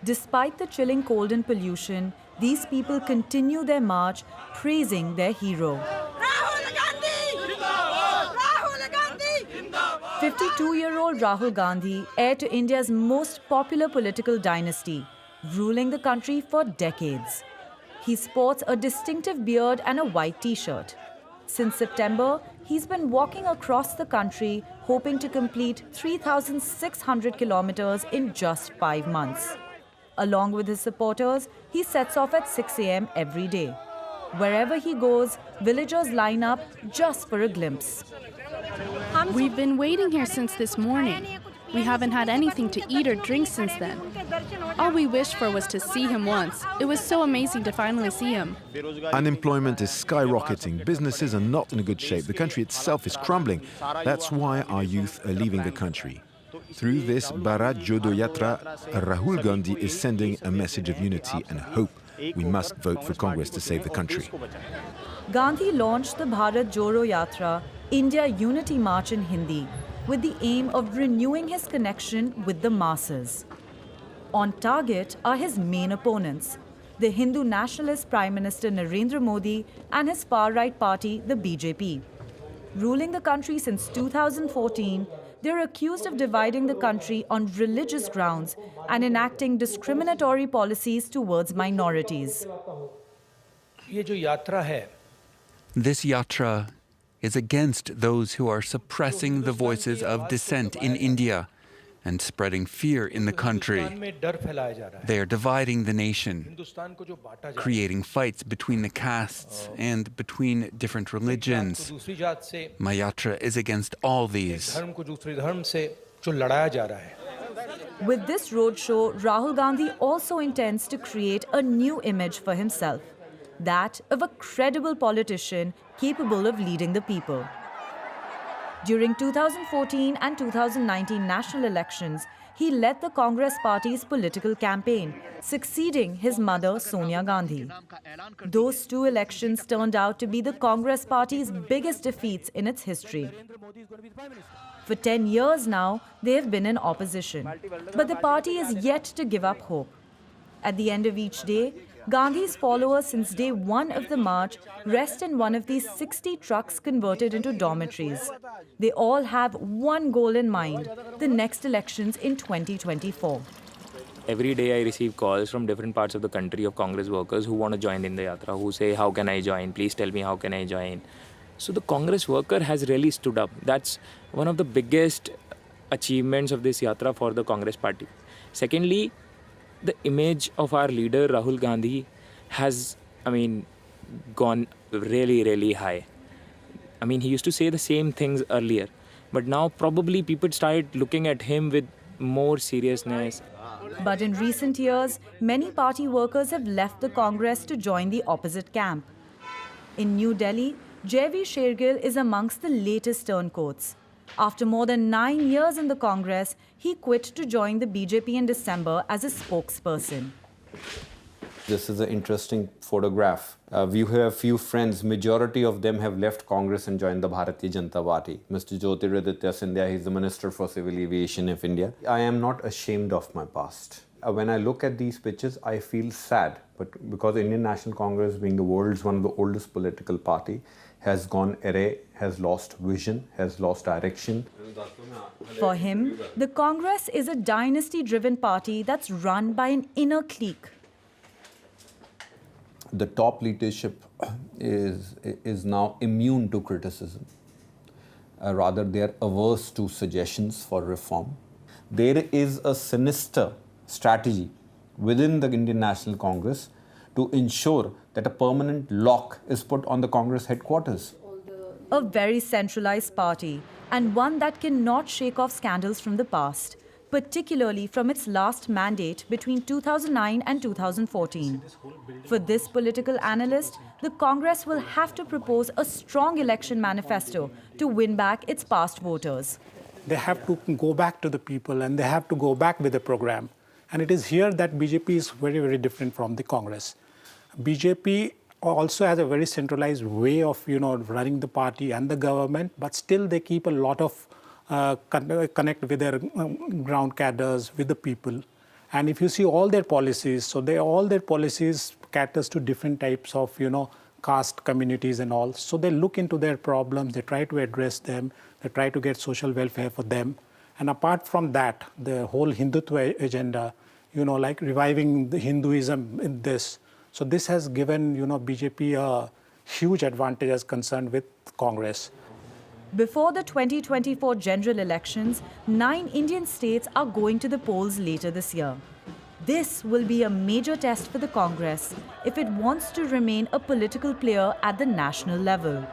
Despite the chilling cold and pollution, these people continue their march, praising their hero. Rahul Gandhi! Rahul Gandhi! 52-year-old Rahul Gandhi, heir to India's most popular political dynasty, ruling the country for decades. He sports a distinctive beard and a white t-shirt. Since September, he's been walking across the country, hoping to complete 3,600 kilometers in just 5 months. Along with his supporters, he sets off at 6 a.m. every day. Wherever he goes, villagers line up just for a glimpse. We've been waiting here since this morning. We haven't had anything to eat or drink since then. All we wished for was to see him once. It was so amazing to finally see him. Unemployment is skyrocketing. Businesses are not in a good shape. The country itself is crumbling. That's why our youth are leaving the country. Through this Bharat Jodo Yatra, Rahul Gandhi is sending a message of unity and hope. We must vote for Congress to save the country. Gandhi launched the Bharat Jodo Yatra, India Unity March in Hindi, with the aim of renewing his connection with the masses. On target are his main opponents, the Hindu nationalist Prime Minister Narendra Modi and his far-right party, the BJP. Ruling the country since 2014, they're accused of dividing the country on religious grounds and enacting discriminatory policies towards minorities. This yatra is against those who are suppressing the voices of dissent in India and spreading fear in the country. They are dividing the nation, creating fights between the castes and between different religions. My yatra is against all these. With this roadshow, Rahul Gandhi also intends to create a new image for himself, that of a credible politician capable of leading the people. During 2014 and 2019 national elections, he led the Congress party's political campaign, succeeding his mother Sonia Gandhi. Those two elections turned out to be the Congress party's biggest defeats in its history. For 10 years now, they have been in opposition, but the party is yet to give up hope. At the end of each day, Gandhi's followers since day one of the march rest in one of these 60 trucks converted into dormitories. They all have one goal in mind, the next elections in 2024. Every day I receive calls from different parts of the country of Congress workers who want to join in the yatra, who say, how can I join? Please tell me, how can I join? So the Congress worker has really stood up. That's one of the biggest achievements of this yatra for the Congress party. Secondly, the image of our leader Rahul Gandhi has, gone really, really high. He used to say the same things earlier, but now probably people started looking at him with more seriousness. But in recent years, many party workers have left the Congress to join the opposite camp. In New Delhi, J.V. Shergill is amongst the latest turncoats. After more than 9 years in the Congress, he quit to join the BJP in December as a spokesperson. This is an interesting photograph. We have a few friends, majority of them have left Congress and joined the Bharatiya Janata Party. Mr. Jyotiraditya Scindia, he's the Minister for Civil Aviation of India. I am not ashamed of my past. When I look at these pictures, I feel sad, but because Indian National Congress, being the world's one of the oldest political party, has gone array, has lost vision, has lost direction. For him, the Congress is a dynasty-driven party that's run by an inner clique. The top leadership is now immune to criticism. Rather, they are averse to suggestions for reform. There is a sinister strategy within the Indian National Congress to ensure that a permanent lock is put on the Congress headquarters. A very centralized party, and one that cannot shake off scandals from the past, particularly from its last mandate between 2009 and 2014. For this political analyst, the Congress will have to propose a strong election manifesto to win back its past voters. They have to go back to the people and they have to go back with a program. And it is here that BJP is very, very different from the Congress. BJP also has a very centralized way of, running the party and the government, but still they keep a lot of connect with their ground cadres, with the people. And if you see all their policies, so all their policies caters to different types of, caste communities and all. So they look into their problems, they try to address them, they try to get social welfare for them. And apart from that, the whole Hindutva agenda, like reviving the Hinduism in this. So this has given, BJP a huge advantage as concerned with Congress. Before the 2024 general elections, 9 Indian states are going to the polls later this year. This will be a major test for the Congress if it wants to remain a political player at the national level.